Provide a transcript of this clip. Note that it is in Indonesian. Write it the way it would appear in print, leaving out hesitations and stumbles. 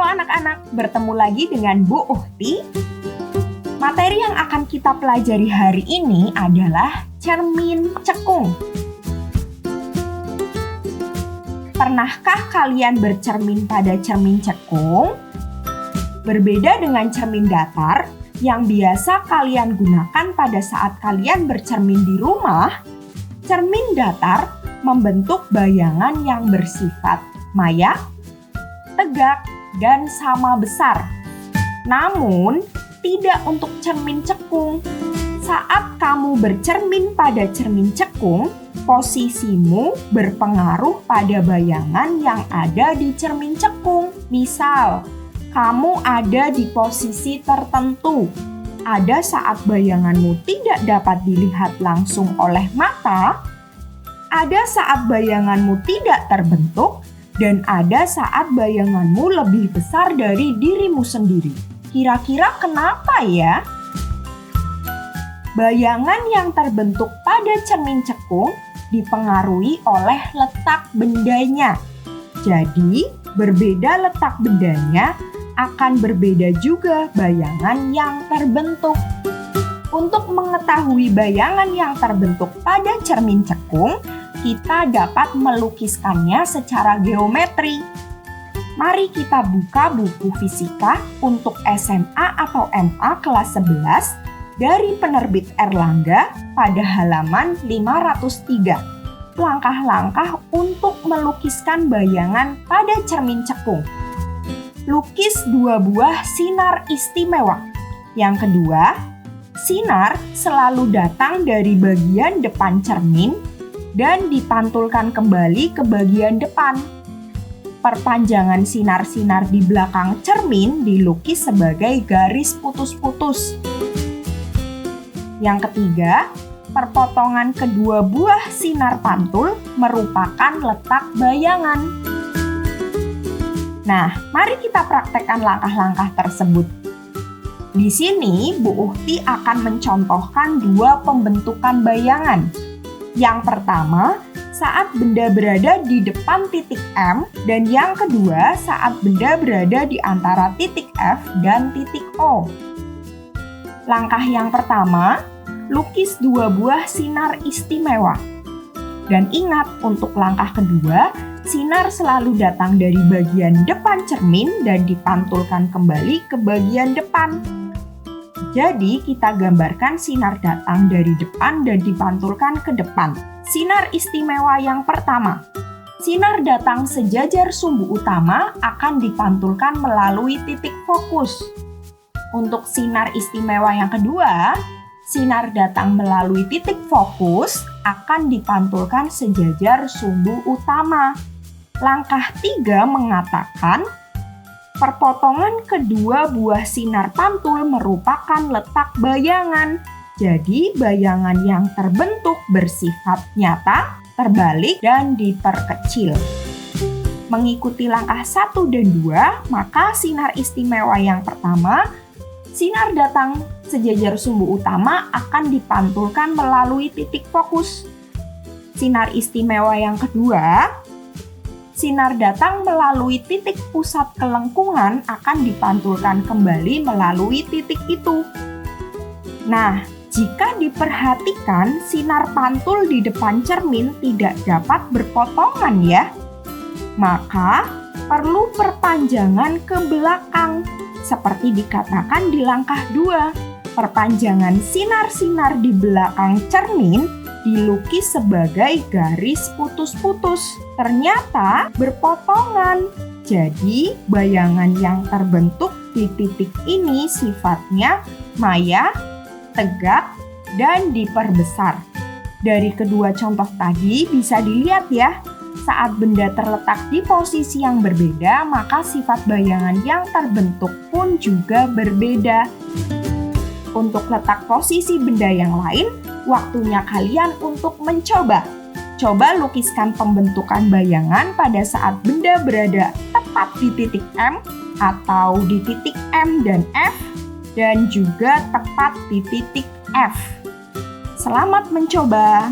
anak-anak, bertemu lagi dengan Bu Uhti. Materi yang akan kita pelajari hari ini adalah cermin cekung. Pernahkah kalian bercermin pada cermin cekung? Berbeda dengan cermin datar yang biasa kalian gunakan pada saat kalian bercermin di rumah, cermin datar membentuk bayangan yang bersifat maya, tegak, dan sama besar. Namun, tidak untuk cermin cekung. Saat kamu bercermin pada cermin cekung, posisimu berpengaruh pada bayangan yang ada di cermin cekung. Misal, kamu ada di posisi tertentu. Ada saat bayanganmu tidak dapat dilihat langsung oleh mata, ada saat bayanganmu tidak terbentuk, dan ada saat bayanganmu lebih besar dari dirimu sendiri. Kira-kira kenapa ya? Bayangan yang terbentuk pada cermin cekung dipengaruhi oleh letak bendanya. Jadi, berbeda letak bendanya akan berbeda juga bayangan yang terbentuk. Untuk mengetahui bayangan yang terbentuk pada cermin cekung, kita dapat melukiskannya secara geometri. Mari kita buka buku fisika untuk SMA atau MA kelas 11 dari penerbit Erlangga pada halaman 503. Langkah-langkah untuk melukiskan bayangan pada cermin cekung. Lukis dua buah sinar istimewa. Yang kedua, sinar selalu datang dari bagian depan cermin dan dipantulkan kembali ke bagian depan. Perpanjangan sinar-sinar di belakang cermin dilukis sebagai garis putus-putus. Yang ketiga, perpotongan kedua buah sinar pantul merupakan letak bayangan. Nah, mari kita praktekkan langkah-langkah tersebut. Di sini, Bu Uhti akan mencontohkan dua pembentukan bayangan. Yang pertama, saat benda berada di depan titik M, dan yang kedua, saat benda berada di antara titik F dan titik O. Langkah yang pertama, lukis dua buah sinar istimewa. Dan ingat, untuk langkah kedua, sinar selalu datang dari bagian depan cermin dan dipantulkan kembali ke bagian depan. Jadi, kita gambarkan sinar datang dari depan dan dipantulkan ke depan. Sinar istimewa yang pertama. Sinar datang sejajar sumbu utama akan dipantulkan melalui titik fokus. Untuk sinar istimewa yang kedua, sinar datang melalui titik fokus akan dipantulkan sejajar sumbu utama. Langkah 3 mengatakan, perpotongan kedua buah sinar pantul merupakan letak bayangan. Jadi, bayangan yang terbentuk bersifat nyata, terbalik, dan diperkecil. Mengikuti langkah 1 dan 2, maka sinar istimewa yang pertama, sinar datang sejajar sumbu utama akan dipantulkan melalui titik fokus. Sinar istimewa yang kedua, sinar datang melalui titik pusat kelengkungan akan dipantulkan kembali melalui titik itu. Nah, jika diperhatikan, sinar pantul di depan cermin tidak dapat berpotongan ya. Maka, perlu perpanjangan ke belakang, seperti dikatakan di langkah 2. Perpanjangan sinar-sinar di belakang cermin dilukis sebagai garis putus-putus. Ternyata berpotongan. Jadi, bayangan yang terbentuk di titik ini sifatnya maya, tegak, dan diperbesar. Dari kedua contoh tadi bisa dilihat ya, saat benda terletak di posisi yang berbeda, maka sifat bayangan yang terbentuk pun juga berbeda. Untuk letak posisi benda yang lain, waktunya kalian untuk mencoba. Coba lukiskan pembentukan bayangan pada saat benda berada tepat di titik M atau di titik M dan F, dan juga tepat di titik F. Selamat mencoba!